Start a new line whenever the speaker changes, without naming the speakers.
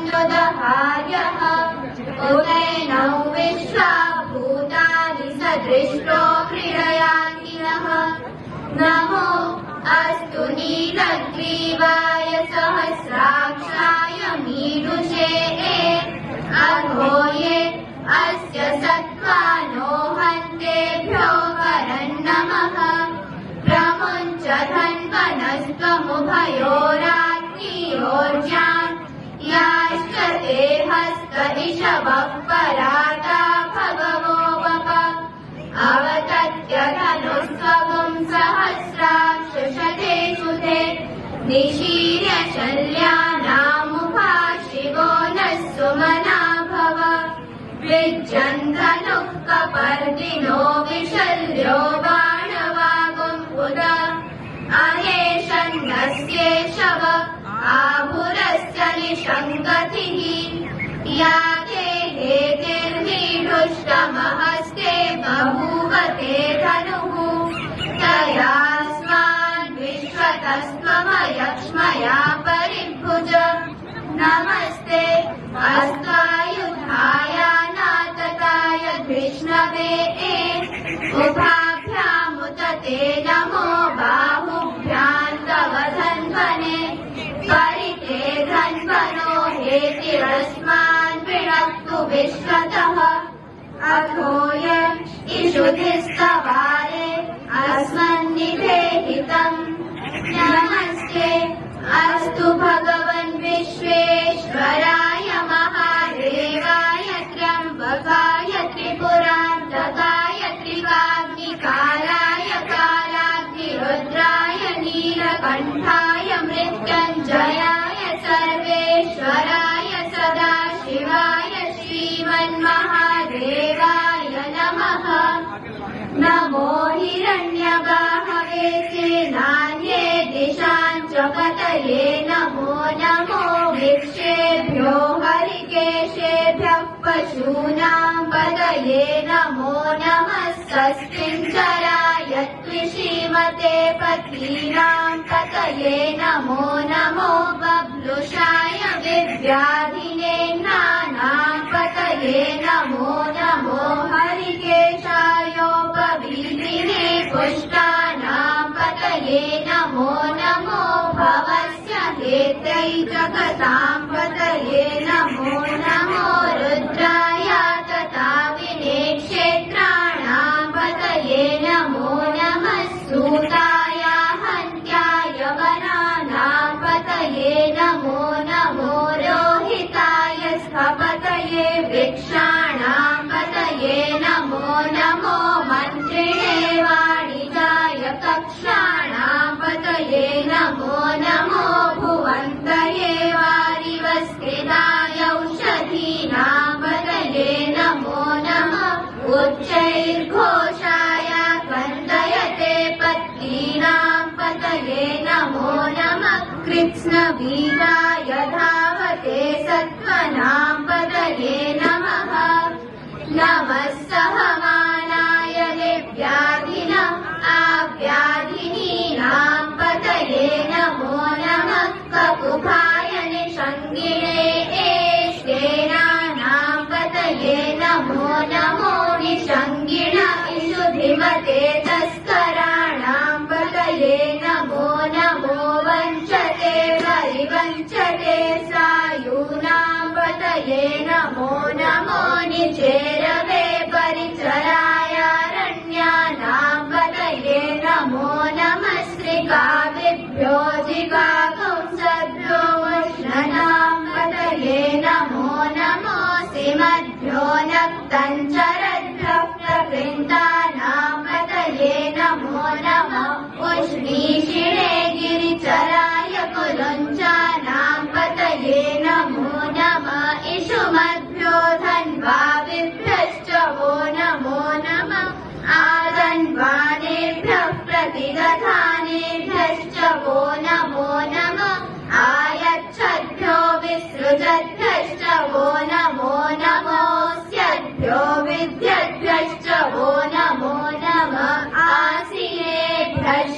दृशन्नुदहार्यः उदैनौ विश्वा भूतानि सदृष्टो क्रीडयाङ्गिनः नमो अस्तु नीलग्रीवाय सहस्राक्षाय मीडुषे अधो ये अस्य सत्त्वानो हन्तेभ्यो वरन्नमः प्रमुञ्च धन्वनस्त्वमुभयोराग्नियोर्जाम् याश्च ते हस्त इषवः पराता भगवो वप अवतत्य धनुस्त्वगुं सहस्राक्षशते सुते निशीर्य शल्यानामुपा शिवो नः सुमना भव विज्जन् धनुः कपर्दिनो विशल्यो बाणवागुम्पुत अहेशन्नस्येषव आभुरस्य निषङ्गतिः याते हेतिर्हीढुष्टमहस्ते बभूवते धनुः तयास्मान् विश्वतस्त्वमयक्ष्मया परिभुज नमस्ते अस्त्वायुधाय नातताय कृष्णवे उभाभ्यामुत ते नमो बाहुभ्यां तव धन्वने परिते धन्वनो हेतिरस्मान् विणक्तु विश्वतः अथो य इषुधिस्तवारे अस्मन्निवेदितम् नमस्ते अस्तु भगवन् विश्वेश्वराय महादेवाय त्र्यम्बकाय त्रिपुरान्तकाय त्रिकाग्निकालाय कालाग्निरुद्राय नीलकण्ठाय मृत्युञ्जयाय सर्वेश्वराय सदाशिवाय श्रीमन्महादेवाय नमः नमो हिरण्यबाहवे सेनान्ये दिशां च पतये नमो नमो वृक्षेभ्यो हरिकेशेभ्यः पशूनां पतये नमो नमः सस्मिञ्चराय त्विषीमते पतीनां पतये नमो नमो बभ्लुषाय विव्याधिने नानां पतये नमो नमो हरिकेशायोपवीतिने पुष्टानां पतये नमो नमो भवस्य हेत्यै जगतां पतये नमो नमो रुद्राय तथा विनेक्षेत्राणां पतये नमो नमः सूताय हन्त्याय वनानां पतये नमो नमो रोहिताय स्थपतये वृक्षाणां पतये नमो नमो मन्त्रिणे वाणिजाय कक्षाणां पतये नमो नमो भुवन्तये वारिवस्कृताय औषधीनां पतये नमो नमः उच्चैर्घोषाय कन्दयते पत्नीनां पतये नमो नमः कृत्स्नवीराय धावते सत्त्वनां पतये नमः नमः सहमानाय निव्याधिन आव्याधिनीनां पतये नमो नमः ककुभाय निषङ्गिणे एष्टेनानां पतये नमो नमो निषङ्गिण इषुधिमते तस्कराणां पतये नमो नमो वञ्चते परिवञ्चते सायूनां पतये नमो नमो निचेरवे परिचरायारण्यानां पतये नमो नमः श्रीकाव्यभ्यो जिगाकंसभ्यो वृष्णनां पतये नमो नमो श्रीमद्भ्यो नक्तञ्चरद्भ्यः प्रकृन्तानां पतये नमो नमः उष्णीषिणे गिरिचराय कुलुञ्चानां पतये नमो नमः इषुमद्भ्यो धन्वाविभ्यश्च वो नमो नमः आधन्वानेभ्यः प्रतिदधानेभ्यश्च वो नमो नमः आयच्छद्भ्यो विसृजद्भ्यश्च वो नमो नमोऽस्यद्भ्यो विद्यद्भ्यश्च वो नमो नमः आसीनेभ्यश्च